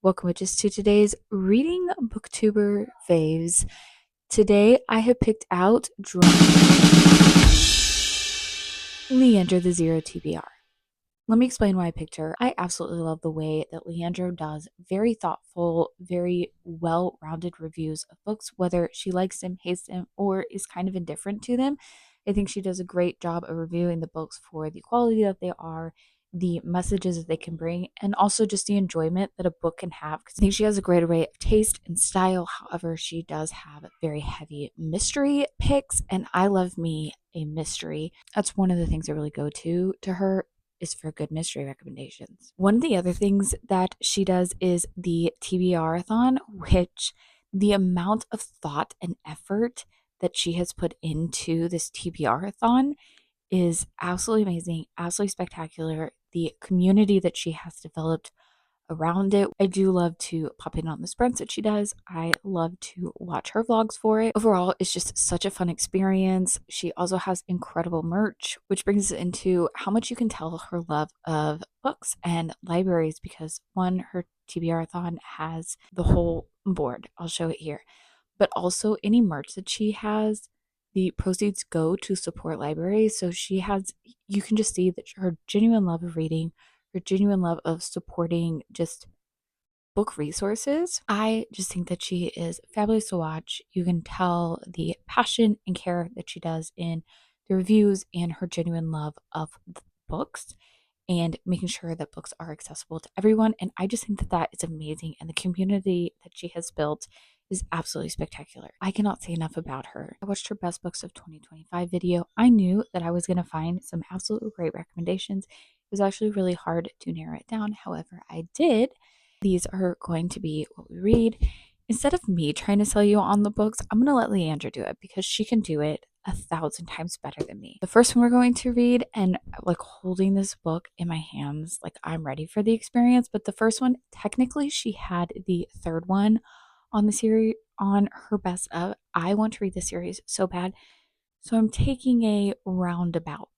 Welcome, witches, to today's reading booktuber faves. Today I have picked out Leandra the Zero TBR. Let me explain why I picked her. I absolutely love the way that Leandra does very thoughtful, very well-rounded reviews of books, whether she likes them, hates them, or is kind of indifferent to them. I think she does a great job of reviewing the books for the quality that they are, the messages that they can bring, and also just the enjoyment that a book can have. Because I think she has a great array of taste and style. However, she does have very heavy mystery picks, and I love me a mystery. That's one of the things I really go to her is for good mystery recommendations. One of the other things that she does is the TBR-a-thon, which the amount of thought and effort that she has put into this TBR-a-thon is absolutely amazing, absolutely spectacular. The community that she has developed around it. I do love to pop in on the sprints that she does. I love to watch her vlogs for it. Overall, it's just such a fun experience. She also has incredible merch, which brings us into how much you can tell her love of books and libraries because one, her TBR-a-thon has the whole board. I'll show it here. But also any merch that she has, the proceeds go to support libraries. So you can just see that her genuine love of reading, her genuine love of supporting just book resources. I just think that she is fabulous to watch. You can tell the passion and care that she does in the reviews and her genuine love of the books and making sure that books are accessible to everyone. And I just think that that is amazing. And the community that she has built is absolutely spectacular. I cannot say enough about her. I watched her Best Books of 2025 video. I knew that I was going to find some absolutely great recommendations. It was actually really hard to narrow it down. However, I did. These are going to be what we read. Instead of me trying to sell you on the books, I'm going to let Leandra do it because she can do it 1,000 times better than me. The first one we're going to read, and like holding this book in my hands, like I'm ready for the experience. But the first one, technically, she had the third one on the series on her best of. I want to read the series so bad. So I'm taking a roundabout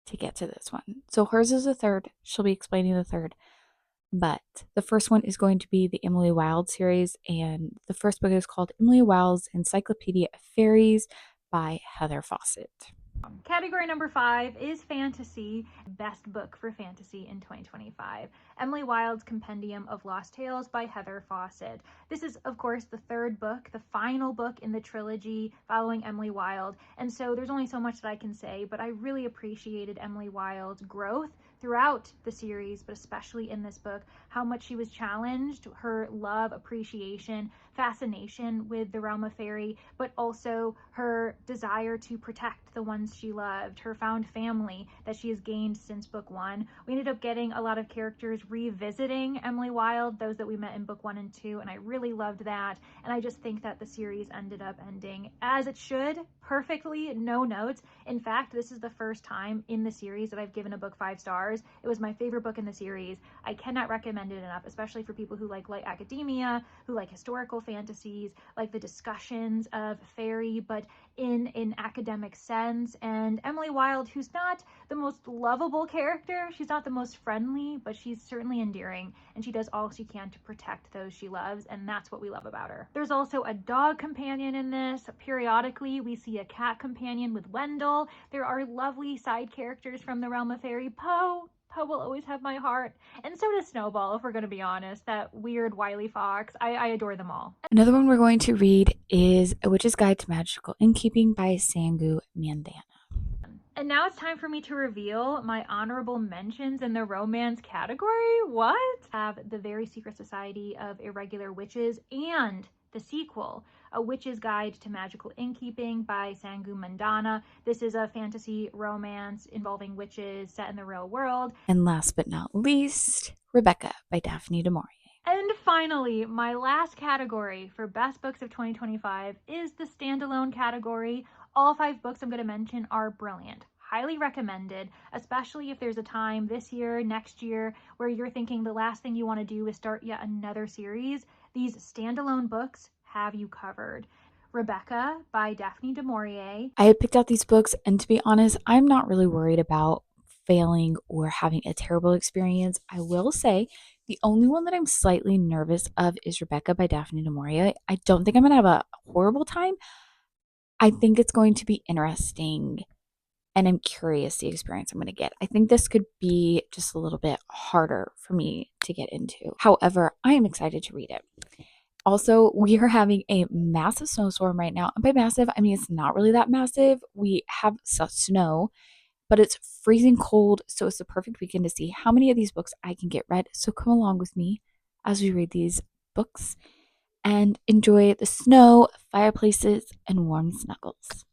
to get to this one. So hers is the third. She'll be explaining the third. But the first one is going to be the Emily Wilde series, and the first book is called Emily Wilde's Encyclopedia of Fairies by Heather Fawcett. Category number 5 is fantasy, best book for fantasy in 2025. Emily Wilde's Compendium of Lost Tales by Heather Fawcett. This is, of course, the third book, the final book in the trilogy following Emily Wilde. And so there's only so much that I can say, but I really appreciated Emily Wilde's growth throughout the series, but especially in this book, how much she was challenged, her love, appreciation, fascination with the realm of fairy, but also her desire to protect the ones she loved, her found family that she has gained since book 1. We ended up getting a lot of characters revisiting Emily Wilde, those that we met in book 1 and 2, and I really loved that. And I just think that the series ended up ending as it should, perfectly, no notes. In fact, this is the first time in the series that I've given a book 5 stars. It was my favorite book in the series. I cannot recommend it enough, especially for people who like light academia, who like historical fantasies, like the discussions of fairy, but in an academic sense. And Emily Wilde, who's not the most lovable character, she's not the most friendly, but she's certainly endearing, and she does all she can to protect those she loves, and that's what we love about her. There's also a dog companion in this. Periodically, we see a cat companion with Wendell. There are lovely side characters from the realm of fairy. Poe will always have my heart, and so does Snowball, if we're going to be honest, that weird wily fox. I adore them all. Another one we're going to read is A Witch's Guide to Magical Innkeeping by Sangu Mandana. And now it's time for me to reveal my honorable mentions in the romance category. What? Have The Very Secret Society of Irregular Witches and the sequel, A Witch's Guide to Magical Innkeeping by Sangu Mandana. This is a fantasy romance involving witches set in the real world. And last but not least, Rebecca by Daphne du Maurier. And finally, my last category for best books of 2025 is the standalone category. All 5 books I'm going to mention are brilliant. Highly recommended, especially if there's a time this year, next year, where you're thinking the last thing you want to do is start yet another series. These standalone books have you covered. Rebecca by Daphne du Maurier. I had picked out these books, and to be honest, I'm not really worried about failing or having a terrible experience. I will say The only one that I'm slightly nervous of is Rebecca by Daphne du Maurier. I don't think I'm going to have a horrible time. I think it's going to be interesting, and I'm curious the experience I'm going to get. I think this could be just a little bit harder for me to get into. However, I am excited to read it. Also, we are having a massive snowstorm right now. And by massive, I mean it's not really that massive. We have such snow, but it's freezing cold. So it's the perfect weekend to see how many of these books I can get read. So come along with me as we read these books and enjoy the snow, fireplaces, and warm snuggles.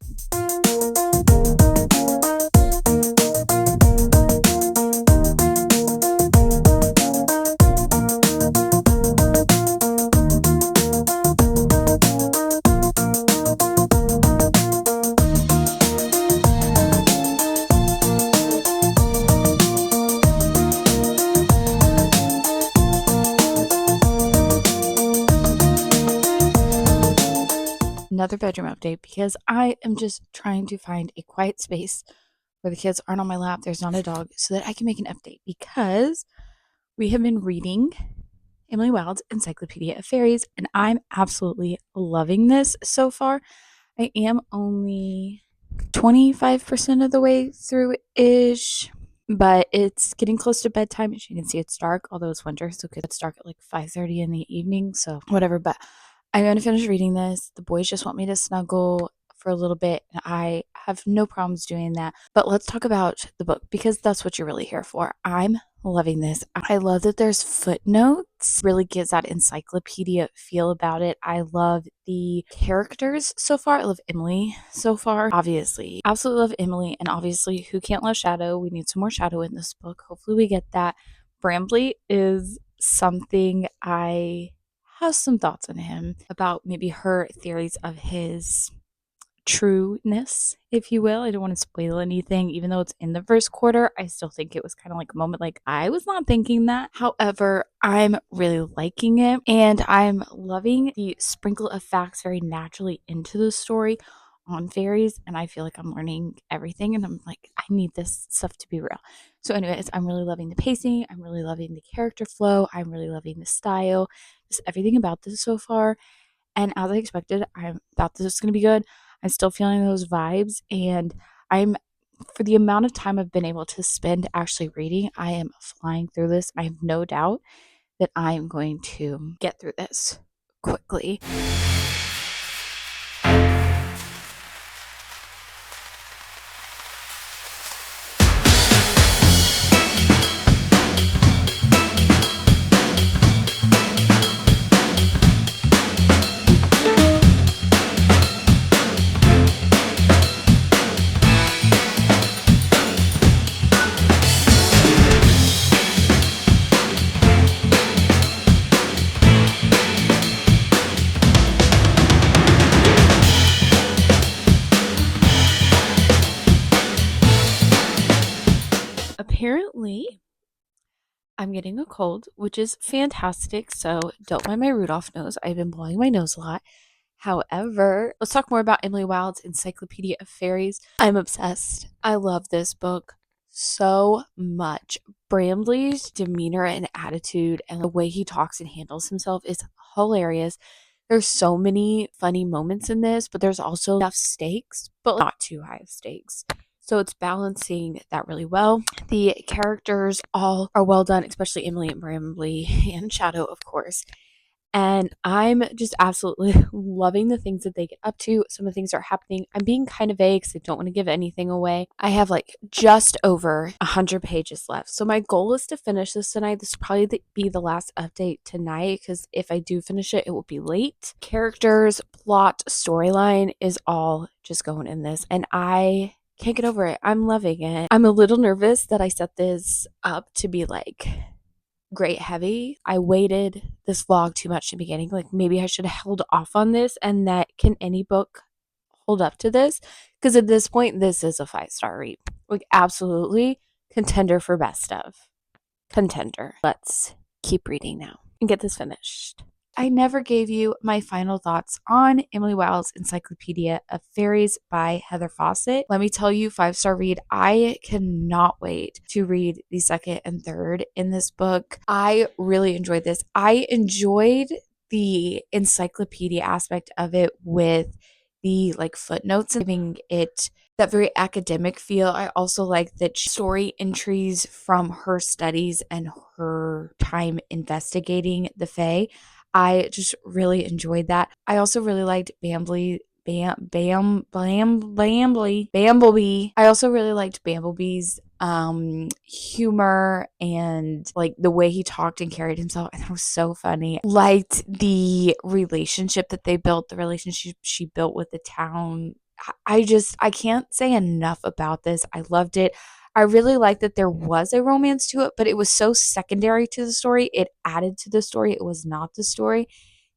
Another bedroom update because I am just trying to find a quiet space where the kids aren't on my lap, there's not a dog, so that I can make an update because we have been reading Emily Wilde's Encyclopedia of Fairies, and I'm absolutely loving this so far. I am only 25% of the way through ish, but it's getting close to bedtime. As you can see, it's dark, although it's winter, so it's dark at like 5:30 in the evening, so whatever. But I'm going to finish reading this. The boys just want me to snuggle for a little bit, and I have no problems doing that. But let's talk about the book because that's what you're really here for. I'm loving this. I love that there's footnotes, really gives that encyclopedia feel about it. I love the characters so far. I love Emily so far. Obviously, absolutely love Emily, and obviously, who can't love Shadow? We need some more Shadow in this book. Hopefully, we get that. Brambley is something I have some thoughts on him about maybe her theories of his trueness, if you will. I don't want to spoil anything, even though it's in the first quarter. I still think it was kind of like a moment like I was not thinking that. However, I'm really liking it and I'm loving the sprinkle of facts very naturally into the story on fairies. And I feel like I'm learning everything and I'm like, I need this stuff to be real. So, anyways, I'm really loving the pacing. I'm really loving the character flow. I'm really loving the style, just everything about this so far. And as I expected, I thought this was going to be good. I'm still feeling those vibes. And I'm, for the amount of time I've been able to spend actually reading, I am flying through this. I have no doubt that I'm going to get through this quickly. Apparently, I'm getting a cold, which is fantastic. So don't mind my Rudolph nose. I've been blowing my nose a lot. However, let's talk more about Emily Wilde's Encyclopedia of Fairies. I'm obsessed. I love this book so much. Bramley's demeanor and attitude and the way he talks and handles himself is hilarious. There's so many funny moments in this, but there's also enough stakes, but not too high of stakes. So it's balancing that really well. The characters all are well done, especially Emily and Bramley and Shadow, of course. And I'm just absolutely loving the things that they get up to. Some of the things are happening. I'm being kind of vague because I don't want to give anything away. I have like just over 100 pages left. So my goal is to finish this tonight. This will probably be the last update tonight because if I do finish it, it will be late. Characters, plot, storyline is all just going in this. And I can't get over it. I'm loving it. I'm a little nervous that I set this up to be like great heavy. I waited this vlog too much in the beginning. Like maybe I should have held off on this and that can any book hold up to this? Because at this point, this is a 5-star read. Like absolutely contender for best of. Contender. Let's keep reading now and get this finished. I never gave you my final thoughts on Emily Wilde's Encyclopedia of Fairies by Heather Fawcett. Let me tell you, 5-star read. I cannot wait to read the second and third in this book. I really enjoyed this. I enjoyed the encyclopedia aspect of it with the like footnotes and giving it that very academic feel. I also like that story entries from her studies and her time investigating the Fae. I just really enjoyed that. I also really liked Bamblebee. I also really liked Bamblebee's humor and like the way he talked and carried himself. I thought it was so funny. Liked the relationship that they built, the relationship she built with the town. I can't say enough about this. I loved it. I really liked that there was a romance to it, but it was so secondary to the story. It added to the story. It was not the story.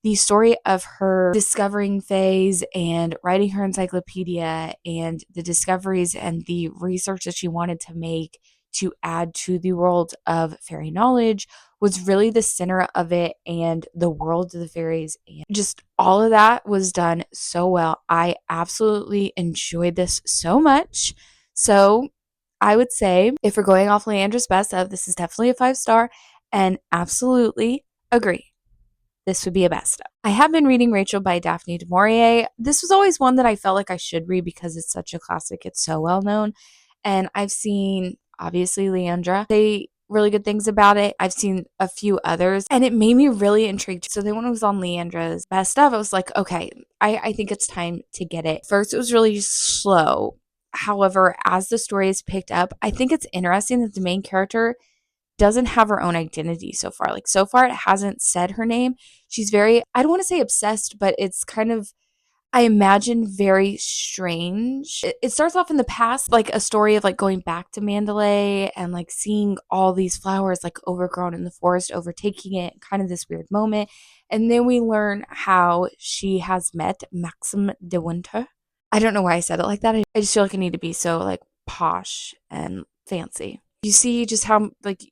The story of her discovering phase and writing her encyclopedia and the discoveries and the research that she wanted to make to add to the world of fairy knowledge was really the center of it, and the world of the fairies and just all of that was done so well. I absolutely enjoyed this so much. So I would say if we're going off Leandra's best of, this is definitely a 5-star and absolutely agree. This would be a best of. I have been reading Rachel by Daphne du Maurier. This was always one that I felt like I should read because it's such a classic. It's so well known. And I've seen, obviously, Leandra say really good things about it. I've seen a few others and it made me really intrigued. So then when it was on Leandra's best of, I was like, okay, I think it's time to get it. First, it was really slow. However, as the story is picked up, I think it's interesting that the main character doesn't have her own identity so far. Like so far it hasn't said her name. She's very, I don't want to say obsessed, but it's kind of, I imagine, very strange. It starts off in the past, like a story of like going back to Mandalay and like seeing all these flowers like overgrown in the forest, overtaking it, kind of this weird moment. And then we learn how she has met Maxim de Winter. I don't know why I said it like that. I just feel like I need to be so like posh and fancy. You see just how like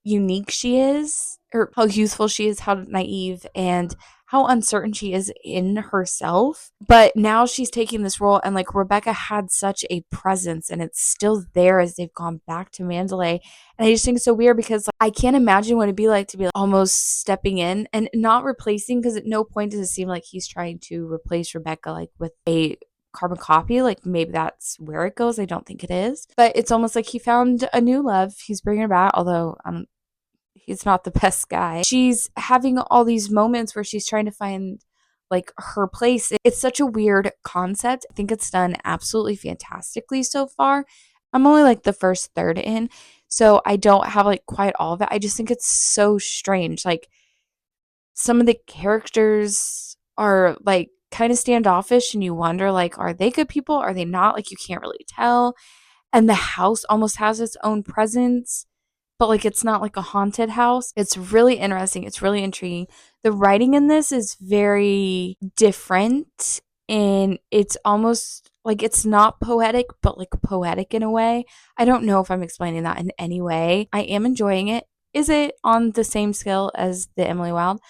unique she is, or how youthful she is, how naive and how uncertain she is in herself. But now she's taking this role, and like Rebecca had such a presence, and it's still there as they've gone back to Mandalay. And I just think it's so weird because like, I can't imagine what it'd be like to be like, almost stepping in and not replacing, because at no point does it seem like he's trying to replace Rebecca like with a carbon copy. Like maybe that's where it goes. I don't think it is, but it's almost like he found a new love. He's bringing her back, although he's not the best guy. She's having all these moments where she's trying to find like her place. It's such a weird concept. I think it's done absolutely fantastically so far. I'm only like the first third in, so I don't have like quite all of it. I just think it's so strange. Like some of the characters are like kind of standoffish and you wonder like, are they good people? Are they not? Like you can't really tell. And the house almost has its own presence, but like it's not like a haunted house. It's really interesting. It's really intriguing. The writing in this is very different, and it's almost like it's not poetic, but like poetic in a way. I don't know if I'm explaining that in any way. I am enjoying it. Is it on the same scale as the Emily Wilde?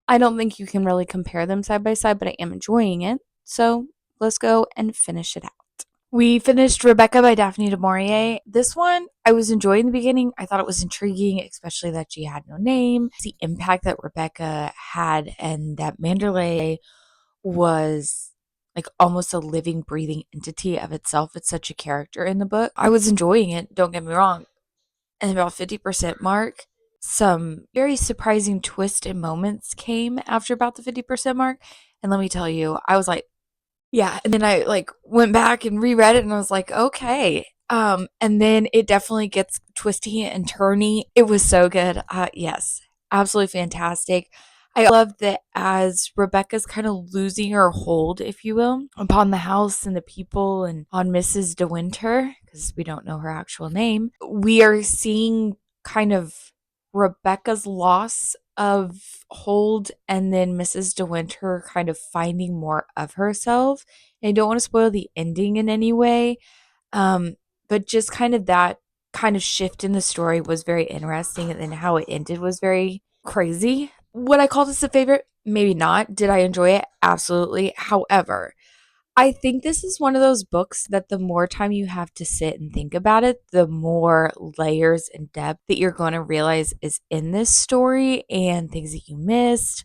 I don't think you can really compare them side by side, but I am enjoying it. So let's go and finish it out. We finished Rebecca by Daphne du Maurier. This one I was enjoying the beginning. I thought it was intriguing, especially that she had no name. The impact that Rebecca had and that Manderley was like almost a living, breathing entity of itself. It's such a character in the book. I was enjoying it, don't get me wrong. And about 50% mark, some very surprising twists and moments came after about the 50% mark. And let me tell you, I was like, yeah, and then I like went back and reread it and I was like, okay. And then it definitely gets twisty and turny. It was so good. Yes, absolutely fantastic. I love that as Rebecca's kind of losing her hold, if you will, upon the house and the people and on Mrs. De Winter, because we don't know her actual name, we are seeing kind of Rebecca's loss of hold and then Mrs. De Winter kind of finding more of herself. And I don't want to spoil the ending in any way, but just kind of that kind of shift in the story was very interesting, and then how it ended was very crazy. Would I call this a favorite? Maybe not. Did I enjoy it? Absolutely. However, I think this is one of those books that the more time you have to sit and think about it, the more layers and depth that you're going to realize is in this story and things that you missed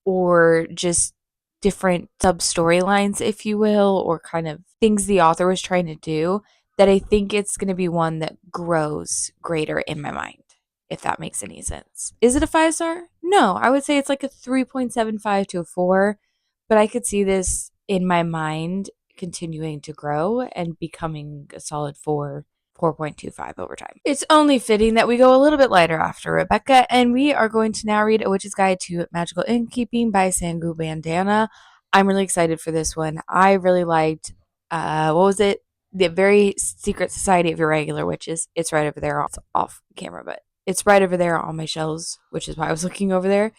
or just different sub storylines, if you will, or kind of things the author was trying to do, that I think it's going to be one that grows greater in my mind, if that makes any sense. Is it a 5 star? No, I would say it's like a 3.75 to a 4, but I could see this in my mind continuing to grow and becoming a solid 4, 4.25 over time. It's only fitting that we go a little bit lighter after Rebecca, and we are going to now read A Witch's Guide to Magical Innkeeping by Sangu Bandana. I'm really excited for this one. I really liked, what was it? The Very Secret Society of Irregular Witches. It's right over there off camera, but it's right over there on my shelves, which is why I was looking over there.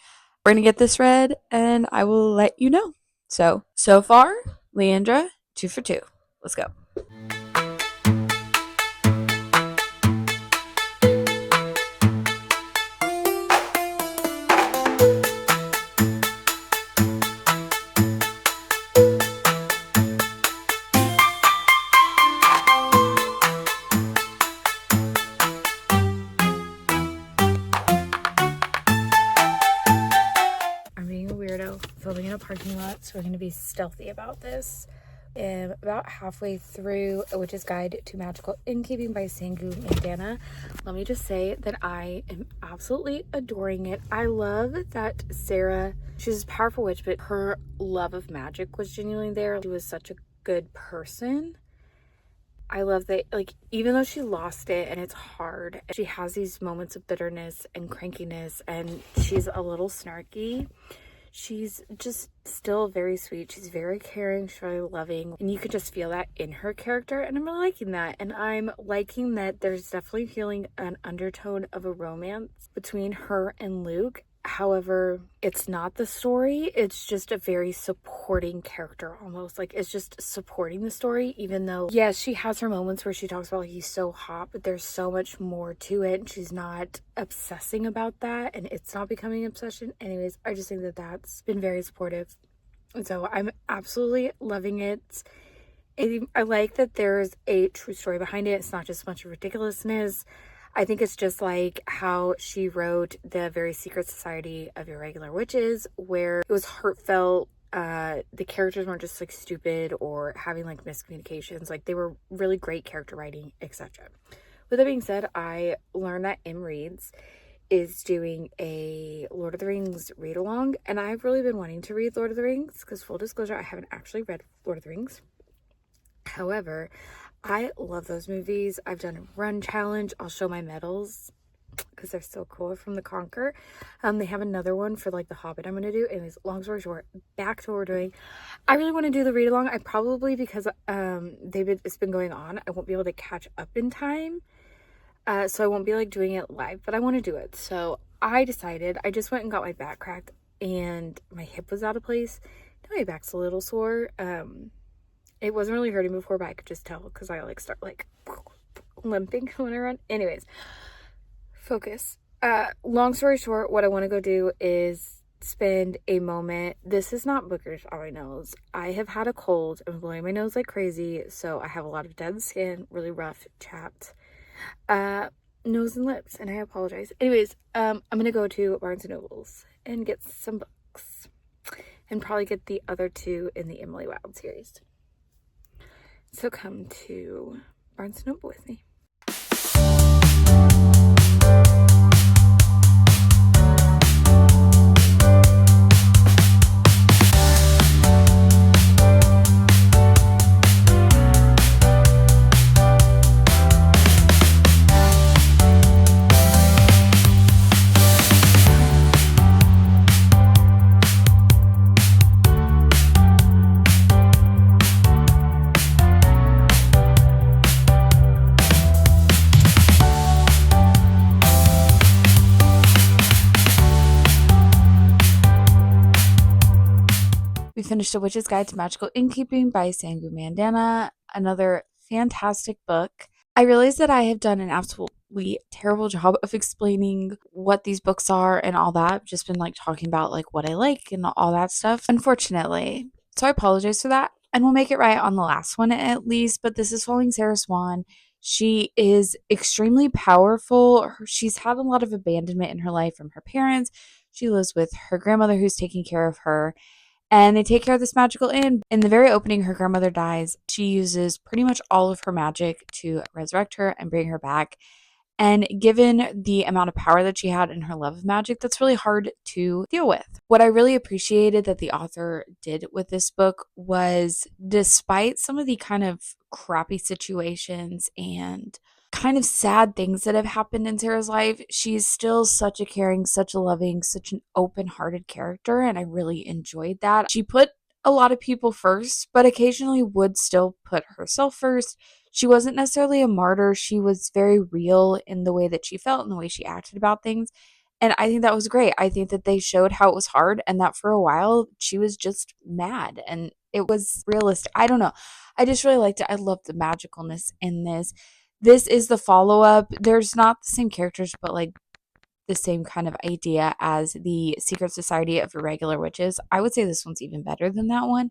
We're going to get this read, and I will let you know. So far, Leandra, 2 for 2. Let's go. I'm being a weirdo filming in a parking lot, so we're going to be stealthy about this. I'm about halfway through A Witch's Guide to Magical Innkeeping by Sangu Mandana. Let me just say that I am absolutely adoring it. I love that Sarah, she's a powerful witch, but her love of magic was genuinely there. She was such a good person. I love that, like, even though she lost it and it's hard, she has these moments of bitterness and crankiness, and she's a little snarky. She's just still very sweet. She's very caring. She's very loving. And you could just feel that in her character. And I'm really liking that. And I'm liking that there's definitely feeling an undertone of a romance between her and Luke. However, it's not the story. It's just a very supporting character almost. Like, it's just supporting the story, even though, yes, she has her moments where she talks about like, he's so hot, but there's so much more to it. She's not obsessing about that, and it's not becoming an obsession. Anyways, I just think that that's been very supportive. And so I'm absolutely loving it. I like that there's a true story behind it. It's not just a bunch of ridiculousness. I think it's just like how she wrote The Very Secret Society of Irregular Witches, where it was heartfelt. The characters weren't just like stupid or having like miscommunications. Like, they were really great character writing, etc. With that being said, I learned that M Reads is doing a Lord of the Rings read along, and I've really been wanting to read Lord of the Rings because, full disclosure, I haven't actually read Lord of the Rings. However, I love those movies. I've done a run challenge. I'll show my medals because they're so cool from the Conquer. They have another one for like the Hobbit I'm going to do. Anyways, long story short, back to what we're doing. I really want to do the read along. I probably, because it's been going on, I won't be able to catch up in time. So I won't be like doing it live, but I want to do it. So I decided, I just went and got my back cracked and my hip was out of place. Now my back's a little sore. It wasn't really hurting before, but I could just tell because I like start like limping when I run. Anyways, focus. Long story short, what I want to go do is spend a moment. This is not boogers on my nose. I have had a cold. I'm blowing my nose like crazy, so I have a lot of dead skin, really rough, chapped nose and lips, and I apologize. Anyways, I'm gonna go to Barnes and Nobles and get some books, and probably get the other two in the Emily Wilde series. So come to Barnes & Noble with me. We finished A Witch's Guide to Magical Innkeeping by Sangu Mandana, another fantastic book. I realized that I have done an absolute absolutely terrible job of explaining what these books are and all that. I've just been like talking about like what I like and all that stuff, unfortunately. So I apologize for that. And we'll make it right on the last one at least. But this is following Sarah Swan. She is extremely powerful. She's had a lot of abandonment in her life from her parents. She lives with her grandmother who's taking care of her, and they take care of this magical inn. In the very opening, her grandmother dies. She uses pretty much all of her magic to resurrect her and bring her back. And given the amount of power that she had in her love of magic, that's really hard to deal with. What I really appreciated that the author did with this book was, despite some of the kind of crappy situations and kind of sad things that have happened in Sarah's life, she's still such a caring, such a loving, such an open hearted character. And I really enjoyed that. She put a lot of people first, but occasionally would still put herself first. She wasn't necessarily a martyr. She was very real in the way that she felt and the way she acted about things. And I think that was great. I think that they showed how it was hard and that for a while she was just mad and it was realistic. I don't know. I just really liked it. I loved the magicalness in this. This is the follow up. There's not the same characters, but like the same kind of idea as the Secret Society of Irregular Witches. I would say this one's even better than that one.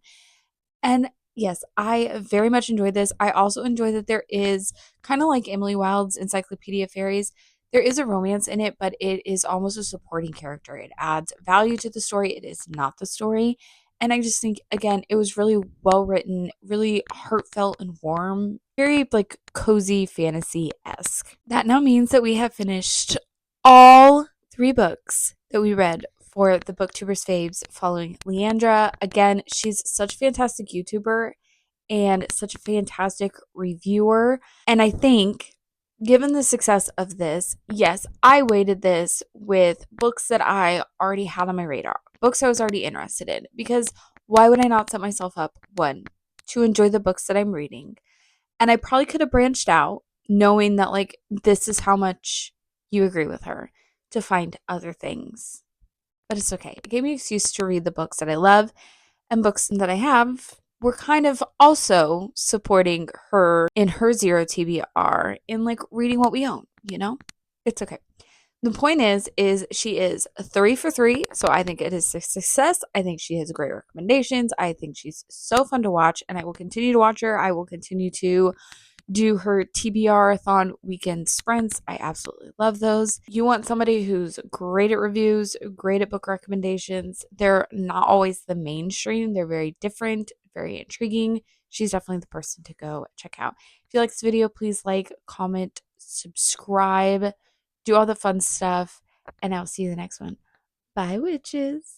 And yes, I very much enjoyed this. I also enjoy that there is, kind of like Emily Wilde's Encyclopedia Fairies, there is a romance in it, but it is almost a supporting character. It adds value to the story. It is not the story. And I just think, again, it was really well written, really heartfelt and warm, very like cozy fantasy esque. That now means that we have finished all three books that we read for the Booktubers Faves following Leandra. Again, she's such a fantastic YouTuber and such a fantastic reviewer. And I think, given the success of this, yes, I weighted this with books that I already had on my radar, books I was already interested in, because why would I not set myself up, one, to enjoy the books that I'm reading? And I probably could have branched out knowing that, like, this is how much you agree with her to find other things. But it's okay. It gave me an excuse to read the books that I love, and books that I have were kind of also supporting her in her zero TBR in like reading what we own, you know? It's okay. The point is she is 3 for 3, so I think it is a success. I think she has great recommendations. I think she's so fun to watch, and I will continue to watch her. I will continue to do her TBR-a-thon weekend sprints. I absolutely love those. You want somebody who's great at reviews, great at book recommendations. They're not always the mainstream. They're very different, very intriguing. She's definitely the person to go check out. If you like this video, please like, comment, subscribe, do all the fun stuff, and I'll see you in the next one. Bye, witches.